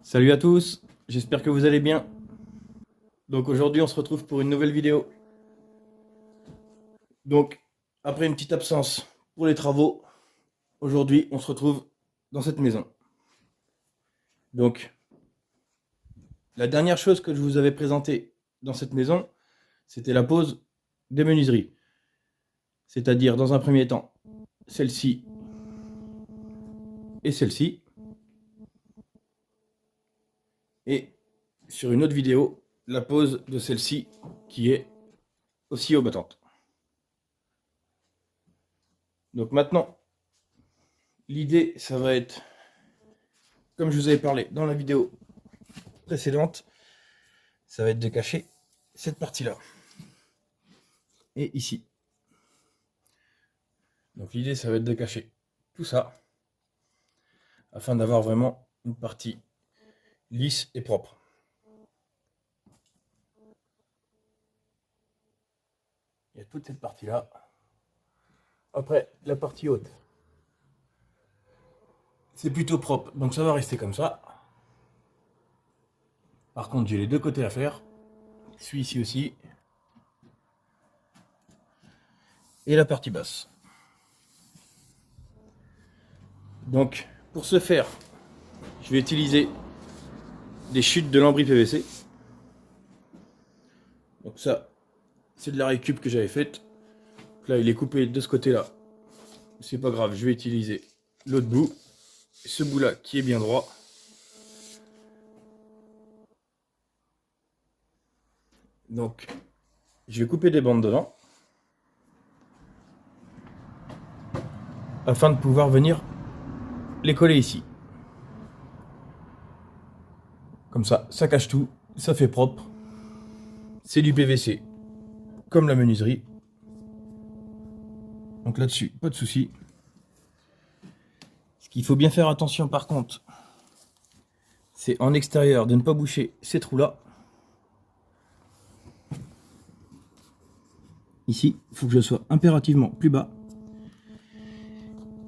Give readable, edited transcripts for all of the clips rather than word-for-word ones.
Salut à tous, j'espère que vous allez bien. Donc aujourd'hui on se retrouve pour une nouvelle vidéo. Donc après une petite absence pour les travaux, aujourd'hui on se retrouve dans cette maison. Donc la dernière chose que je vous avais présentée dans cette maison, c'était la pose des menuiseries. C'est-à-dire dans un premier temps, celle-ci et celle-ci. Et sur une autre vidéo, la pose de celle-ci qui est aussi au battante. Donc maintenant, l'idée, ça va être, comme je vous avais parlé dans la vidéo précédente, ça va être de cacher cette partie-là. Et ici. Donc l'idée, ça va être de cacher tout ça, afin d'avoir vraiment une partie lisse et propre. Il y a toute cette partie-là. Après, la partie haute, c'est plutôt propre, donc ça va rester comme ça. Par contre, j'ai les deux côtés à faire. Celui-ci aussi. Et la partie basse. Donc, pour ce faire, je vais utiliser des chutes de lambris PVC. Donc ça, c'est de la récup que j'avais faite. Là, il est coupé de ce côté-là. C'est pas grave, je vais utiliser l'autre bout. Ce bout-là qui est bien droit. Donc, je vais couper des bandes dedans. Afin de pouvoir venir les coller ici. Comme ça cache tout, ça fait propre. C'est du PVC, comme la menuiserie. Donc là-dessus, pas de souci. Ce qu'il faut bien faire attention par contre, c'est en extérieur de ne pas boucher ces trous-là. Ici, il faut que je sois impérativement plus bas,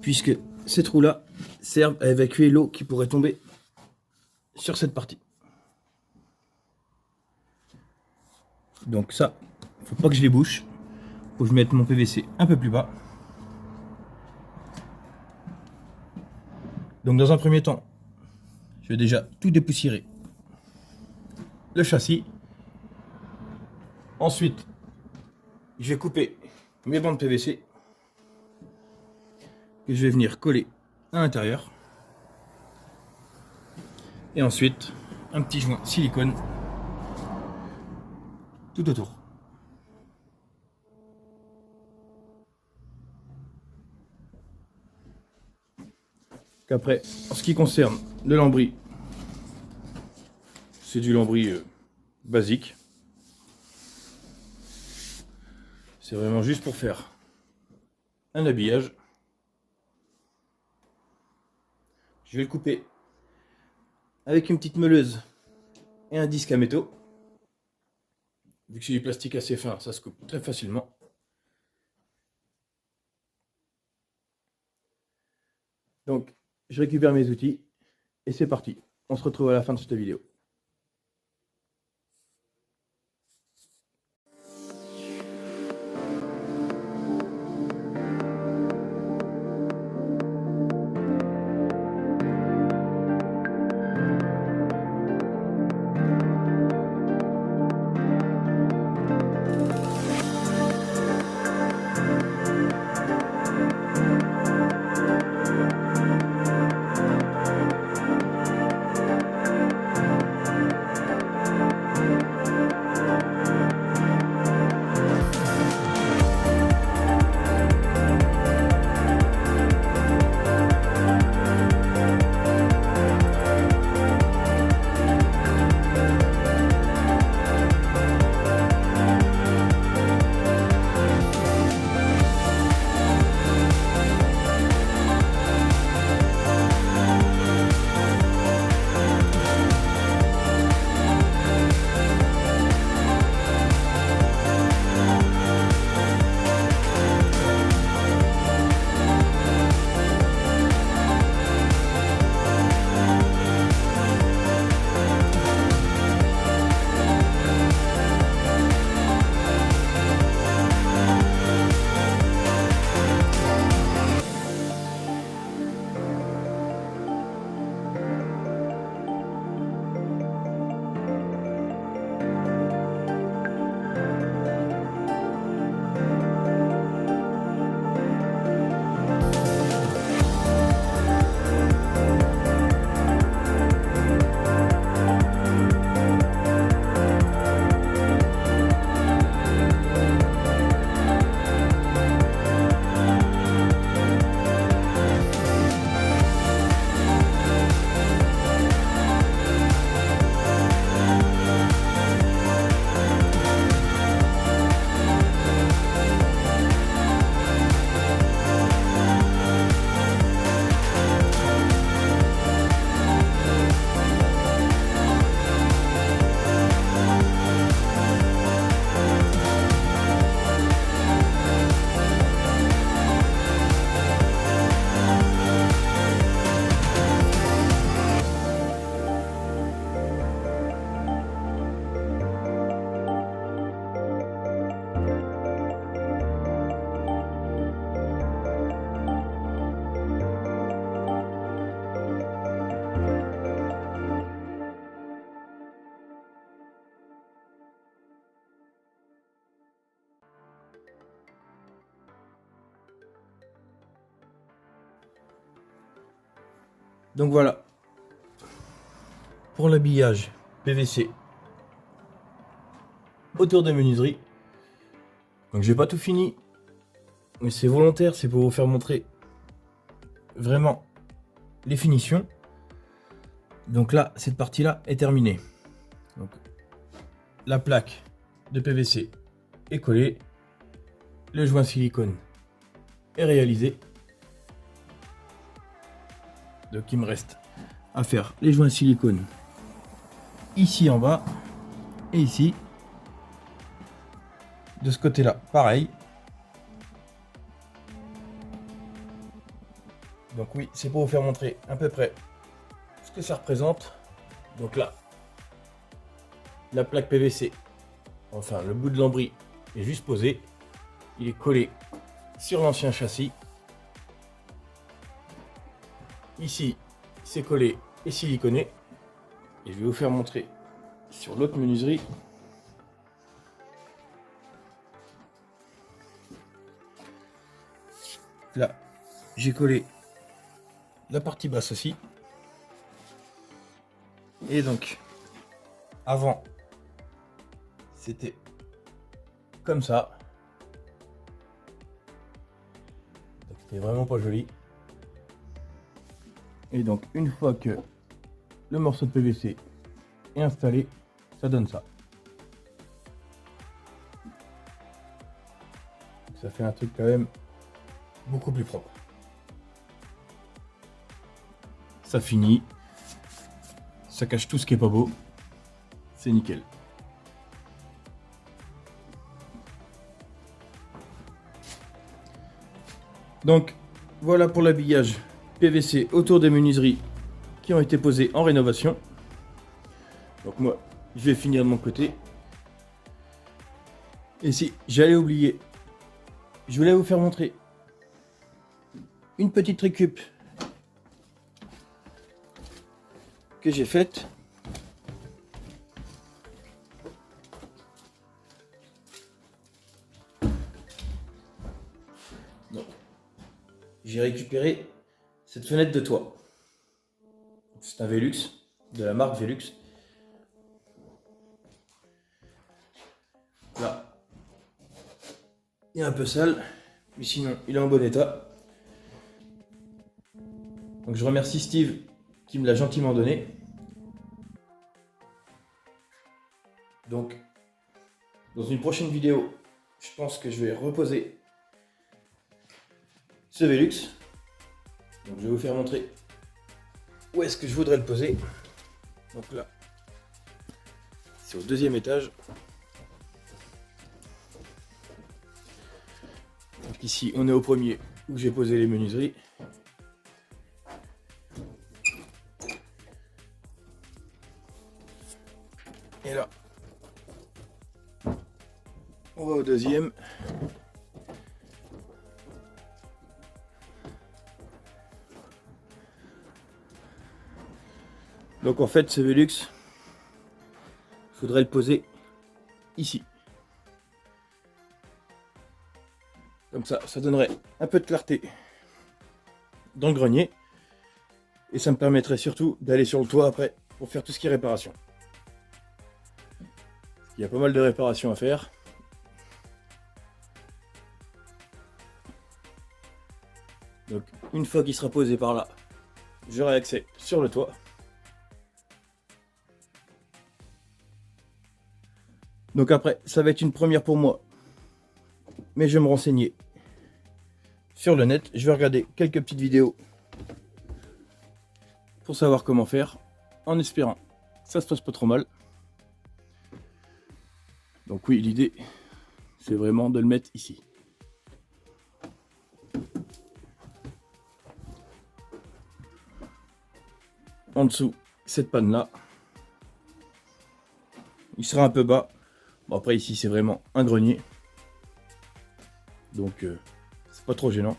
puisque ces trous-là servent à évacuer l'eau qui pourrait tomber sur cette partie. Donc ça, il ne faut pas que je les bouche. Il faut que je mette mon PVC un peu plus bas. Donc dans un premier temps, je vais déjà tout dépoussiérer. Le châssis. Ensuite, je vais couper mes bandes PVC que je vais venir coller à l'intérieur. Et ensuite, un petit joint silicone tout autour. Qu'après, en ce qui concerne le lambris, c'est du lambris basique. C'est vraiment juste pour faire un habillage. Je vais le couper avec une petite meuleuse et un disque à métaux. Vu que c'est du plastique assez fin, ça se coupe très facilement. Donc, je récupère mes outils et c'est parti. On se retrouve à la fin de cette vidéo. Donc voilà, pour l'habillage PVC autour des menuiseries. Donc j'ai pas tout fini, mais c'est volontaire, c'est pour vous faire montrer vraiment les finitions. Donc là, cette partie-là est terminée. Donc, la plaque de PVC est collée, le joint silicone est réalisé. Donc il me reste à faire les joints silicone ici en bas et ici. De ce côté-là, pareil. Donc oui, c'est pour vous faire montrer à peu près ce que ça représente. Donc là, la plaque PVC, enfin le bout de lambris est juste posé. Il est collé sur l'ancien châssis. Ici, c'est collé et siliconé. Et je vais vous faire montrer sur l'autre menuiserie. Là, j'ai collé la partie basse aussi. Et donc, avant, c'était comme ça. C'était vraiment pas joli. Et donc, une fois que le morceau de PVC est installé, ça donne ça. Ça fait un truc quand même beaucoup plus propre. Ça finit. Ça cache tout ce qui est pas beau. C'est nickel. Donc voilà pour l'habillage PVC autour des menuiseries qui ont été posées en rénovation. Donc moi, je vais finir de mon côté. Et si j'allais oublier, je voulais vous faire montrer une petite récup que j'ai faite. J'ai récupéré cette fenêtre de toit. C'est un Velux, de la marque Velux. Là, il est un peu sale, mais sinon il est en bon état. Donc je remercie Steve qui me l'a gentiment donné. Donc dans une prochaine vidéo, je pense que je vais reposer ce Velux. Donc je vais vous faire montrer où est-ce que je voudrais le poser. Donc là, c'est au deuxième étage. Donc ici, on est au premier où j'ai posé les menuiseries. Et là, on va au deuxième. Donc en fait, ce Velux, il faudrait le poser ici. Comme ça donnerait un peu de clarté dans le grenier. Et ça me permettrait surtout d'aller sur le toit après pour faire tout ce qui est réparation. Il y a pas mal de réparations à faire. Donc une fois qu'il sera posé par là, j'aurai accès sur le toit. Donc après, ça va être une première pour moi. Mais je vais me renseigner sur le net. Je vais regarder quelques petites vidéos pour savoir comment faire, en espérant que ça se passe pas trop mal. Donc oui, l'idée, c'est vraiment de le mettre ici. En dessous, cette panne-là. Il sera un peu bas. Bon, après, ici, c'est vraiment un grenier. Donc, c'est pas trop gênant.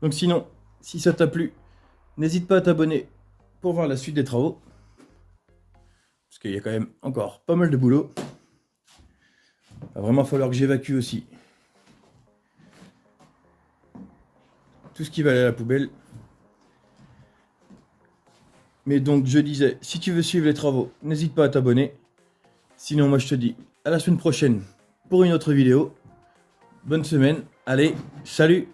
Donc sinon, si ça t'a plu, n'hésite pas à t'abonner pour voir la suite des travaux. Parce qu'il y a quand même encore pas mal de boulot. Il va vraiment falloir que j'évacue aussi tout ce qui va aller à la poubelle. Mais donc je disais, si tu veux suivre les travaux, n'hésite pas à t'abonner. Sinon moi je te dis à la semaine prochaine pour une autre vidéo. Bonne semaine, allez, salut!